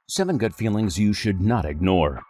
7 gut feelings you should not ignore.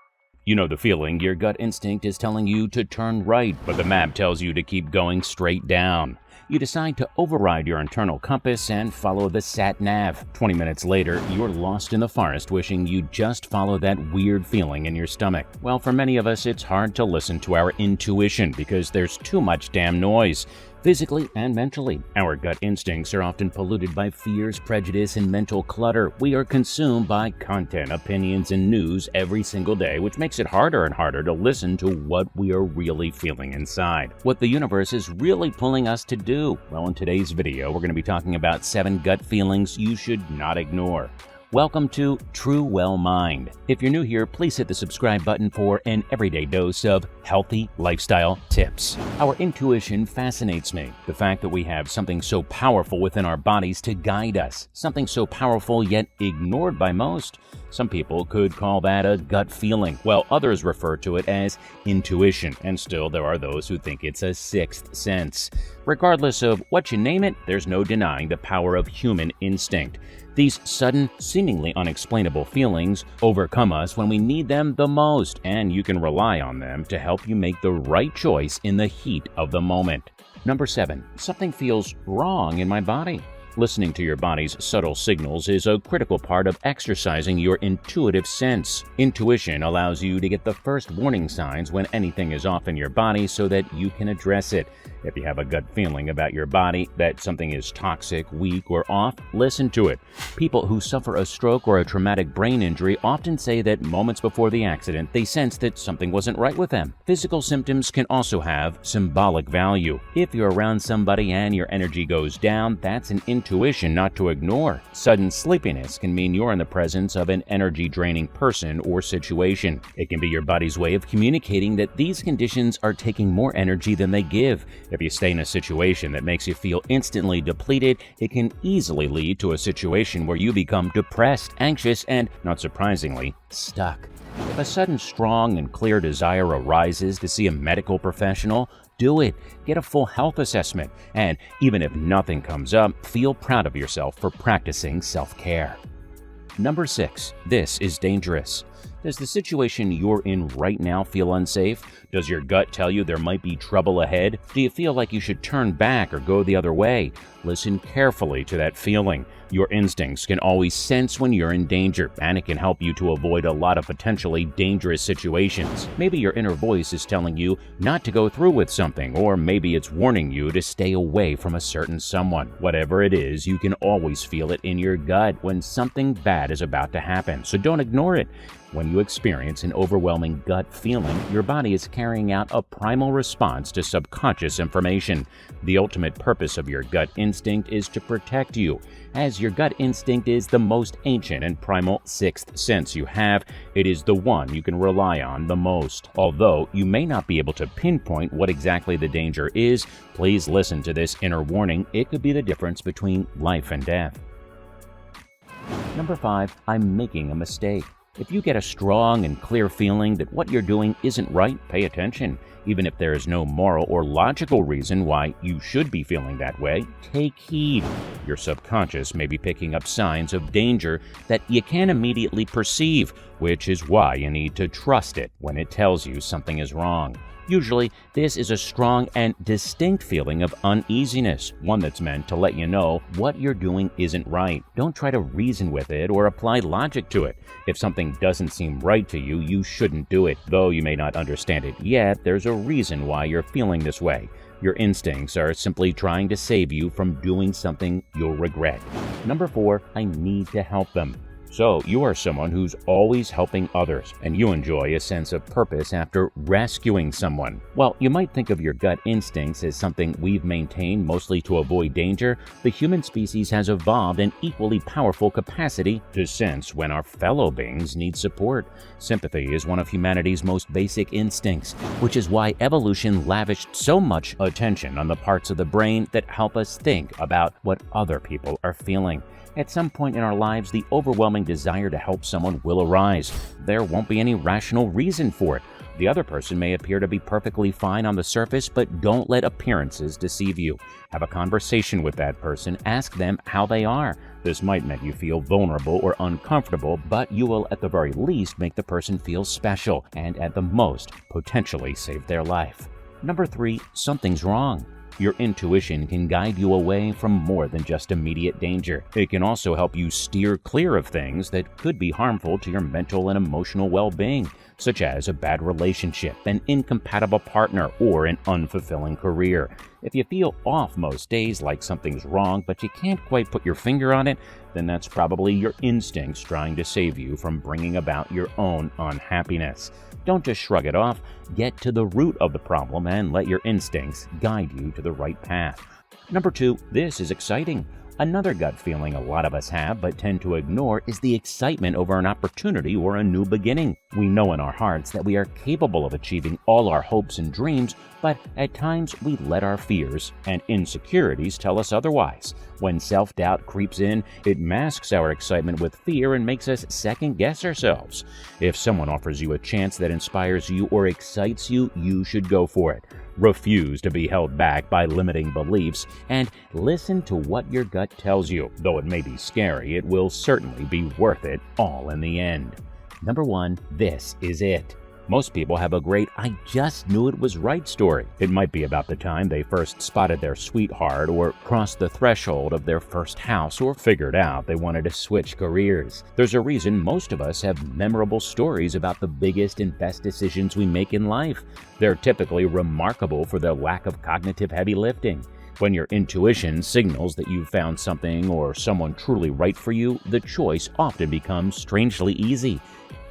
You know the feeling, your gut instinct is telling you to turn right, but the map tells you to keep going straight down. You decide to override your internal compass and follow the sat-nav. 20 minutes later, you're lost in the forest wishing you'd just follow that weird feeling in your stomach. Well, for many of us, it's hard to listen to our intuition because there's too much damn noise. Physically and mentally, our gut instincts are often polluted by fears, prejudice, and mental clutter. We are consumed by content, opinions, and news every single day, which makes it harder and harder to listen to what we are really feeling inside. What the universe is really pulling us to do. Well, in today's video, we're going to be talking about 7 gut feelings you should not ignore. Welcome to True Well Mind. If you're new here, please hit the subscribe button for an everyday dose of healthy lifestyle tips. Our intuition fascinates me. The fact that we have something so powerful within our bodies to guide us. Something so powerful yet ignored by most. Some people could call that a gut feeling, while others refer to it as intuition, and still there are those who think it's a sixth sense. Regardless of what you name it, there's no denying the power of human instinct. These sudden, seemingly unexplainable feelings overcome us when we need them the most, and you can rely on them to help you make the right choice in the heat of the moment. Number 7. Something feels wrong in my body. Listening to your body's subtle signals is a critical part of exercising your intuitive sense. Intuition allows you to get the first warning signs when anything is off in your body so that you can address it. If you have a gut feeling about your body that something is toxic, weak, or off, listen to it. People who suffer a stroke or a traumatic brain injury often say that moments before the accident, they sensed that something wasn't right with them. Physical symptoms can also have symbolic value. If you're around somebody and your energy goes down, that's an intuition not to ignore. Sudden sleepiness can mean you're in the presence of an energy-draining person or situation. It can be your body's way of communicating that these conditions are taking more energy than they give. If you stay in a situation that makes you feel instantly depleted, it can easily lead to a situation where you become depressed, anxious, and, not surprisingly, stuck. If a sudden strong and clear desire arises to see a medical professional, do it. Get a full health assessment. And even if nothing comes up, feel proud of yourself for practicing self-care. Number 6. This is dangerous. Does the situation you're in right now feel unsafe? Does your gut tell you there might be trouble ahead? Do you feel like you should turn back or go the other way? Listen carefully to that feeling. Your instincts can always sense when you're in danger, and it can help you to avoid a lot of potentially dangerous situations. Maybe your inner voice is telling you not to go through with something, or maybe it's warning you to stay away from a certain someone. Whatever it is, you can always feel it in your gut when something bad is about to happen, so don't ignore it. When you experience an overwhelming gut feeling, your body is carrying out a primal response to subconscious information. The ultimate purpose of your gut instinct is to protect you. As your gut instinct is the most ancient and primal sixth sense you have, it is the one you can rely on the most. Although you may not be able to pinpoint what exactly the danger is, please listen to this inner warning. It could be the difference between life and death. Number 5. I'm making a mistake. If you get a strong and clear feeling that what you're doing isn't right, pay attention. Even if there is no moral or logical reason why you should be feeling that way, take heed. Your subconscious may be picking up signs of danger that you can't immediately perceive, which is why you need to trust it when it tells you something is wrong. Usually, this is a strong and distinct feeling of uneasiness, one that's meant to let you know what you're doing isn't right. Don't try to reason with it or apply logic to it. If something doesn't seem right to you, you shouldn't do it. Though you may not understand it yet, there's a reason why you're feeling this way. Your instincts are simply trying to save you from doing something you'll regret. Number 4, I need to help them. So, you are someone who's always helping others, and you enjoy a sense of purpose after rescuing someone. While you might think of your gut instincts as something we've maintained mostly to avoid danger, the human species has evolved an equally powerful capacity to sense when our fellow beings need support. Sympathy is one of humanity's most basic instincts, which is why evolution lavished so much attention on the parts of the brain that help us think about what other people are feeling. At some point in our lives, the overwhelming desire to help someone will arise. There won't be any rational reason for it. The other person may appear to be perfectly fine on the surface, but don't let appearances deceive you. Have a conversation with that person. Ask them how they are. This might make you feel vulnerable or uncomfortable, but you will at the very least make the person feel special and at the most potentially save their life. Number 3, something's wrong. Your intuition can guide you away from more than just immediate danger. It can also help you steer clear of things that could be harmful to your mental and emotional well-being, such as a bad relationship, an incompatible partner, or an unfulfilling career. If you feel off most days, like something's wrong, but you can't quite put your finger on it, then that's probably your instincts trying to save you from bringing about your own unhappiness. Don't just shrug it off. Get to the root of the problem and let your instincts guide you to the right path. Number 2, this is exciting. Another gut feeling a lot of us have but tend to ignore is the excitement over an opportunity or a new beginning. We know in our hearts that we are capable of achieving all our hopes and dreams, but at times we let our fears and insecurities tell us otherwise. When self-doubt creeps in, it masks our excitement with fear and makes us second-guess ourselves. If someone offers you a chance that inspires you or excites you, you should go for it. Refuse to be held back by limiting beliefs, and listen to what your gut tells you. Though it may be scary, it will certainly be worth it all in the end. Number 1, this is it. Most people have a great "I just knew it was right" story. It might be about the time they first spotted their sweetheart, or crossed the threshold of their first house, or figured out they wanted to switch careers. There's a reason most of us have memorable stories about the biggest and best decisions we make in life. They're typically remarkable for their lack of cognitive heavy lifting. When your intuition signals that you've found something or someone truly right for you, the choice often becomes strangely easy.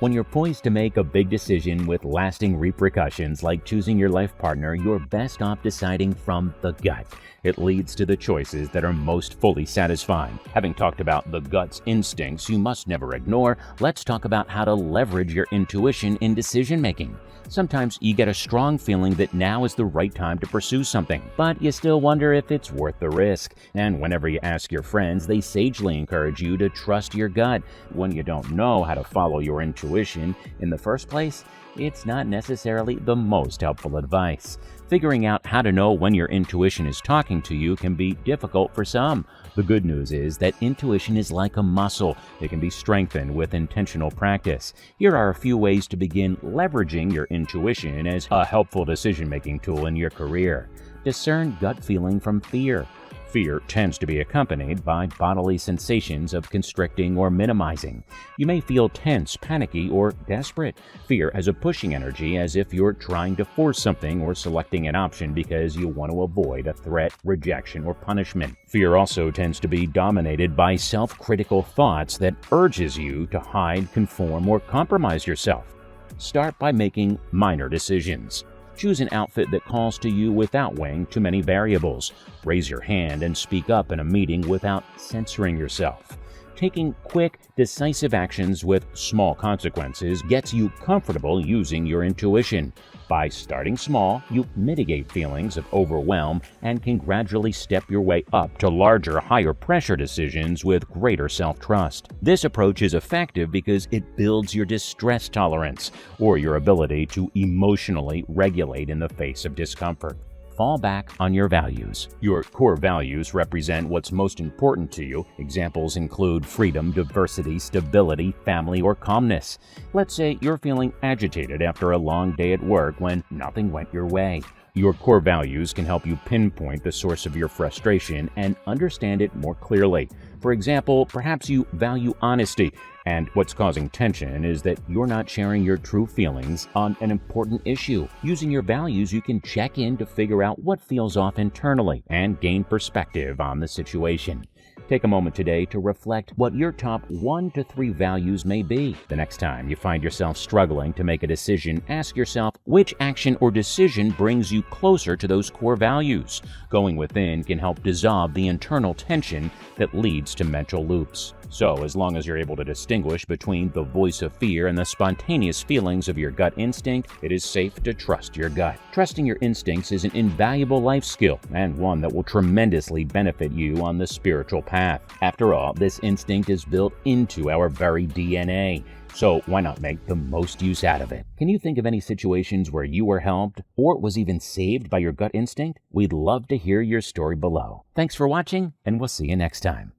When you're poised to make a big decision with lasting repercussions like choosing your life partner, you're best off deciding from the gut. It leads to the choices that are most fully satisfying. Having talked about the gut's instincts you must never ignore, let's talk about how to leverage your intuition in decision-making. Sometimes you get a strong feeling that now is the right time to pursue something, but you still wonder if it's worth the risk. And whenever you ask your friends, they sagely encourage you to trust your gut. When you don't know how to follow your intuition in the first place, it's not necessarily the most helpful advice. Figuring out how to know when your intuition is talking to you can be difficult for some. The good news is that intuition is like a muscle. It can be strengthened with intentional practice. Here are a few ways to begin leveraging your intuition as a helpful decision-making tool in your career. Discern gut feeling from fear. Fear tends to be accompanied by bodily sensations of constricting or minimizing. You may feel tense, panicky, or desperate. Fear has a pushing energy, as if you're trying to force something or selecting an option because you want to avoid a threat, rejection, or punishment. Fear also tends to be dominated by self-critical thoughts that urges you to hide, conform, or compromise yourself. Start by making minor decisions. Choose an outfit that calls to you without weighing too many variables. Raise your hand and speak up in a meeting without censoring yourself. Taking quick, decisive actions with small consequences gets you comfortable using your intuition. By starting small, you mitigate feelings of overwhelm and can gradually step your way up to larger, higher-pressure decisions with greater self-trust. This approach is effective because it builds your distress tolerance, or your ability to emotionally regulate in the face of discomfort. Fall back on your values. Your core values represent what's most important to you. Examples include freedom, diversity, stability, family, or calmness. Let's say you're feeling agitated after a long day at work when nothing went your way. Your core values can help you pinpoint the source of your frustration and understand it more clearly. For example, perhaps you value honesty, and what's causing tension is that you're not sharing your true feelings on an important issue. Using your values, you can check in to figure out what feels off internally and gain perspective on the situation. Take a moment today to reflect what your top 1 to 3 values may be. The next time you find yourself struggling to make a decision, ask yourself which action or decision brings you closer to those core values. Going within can help dissolve the internal tension that leads to mental loops. So, as long as you're able to distinguish between the voice of fear and the spontaneous feelings of your gut instinct, it is safe to trust your gut. Trusting your instincts is an invaluable life skill and one that will tremendously benefit you on the spiritual path. After all, this instinct is built into our very DNA. So why not make the most use out of it? Can you think of any situations where you were helped or was even saved by your gut instinct? We'd love to hear your story below. Thanks for watching, and we'll see you next time.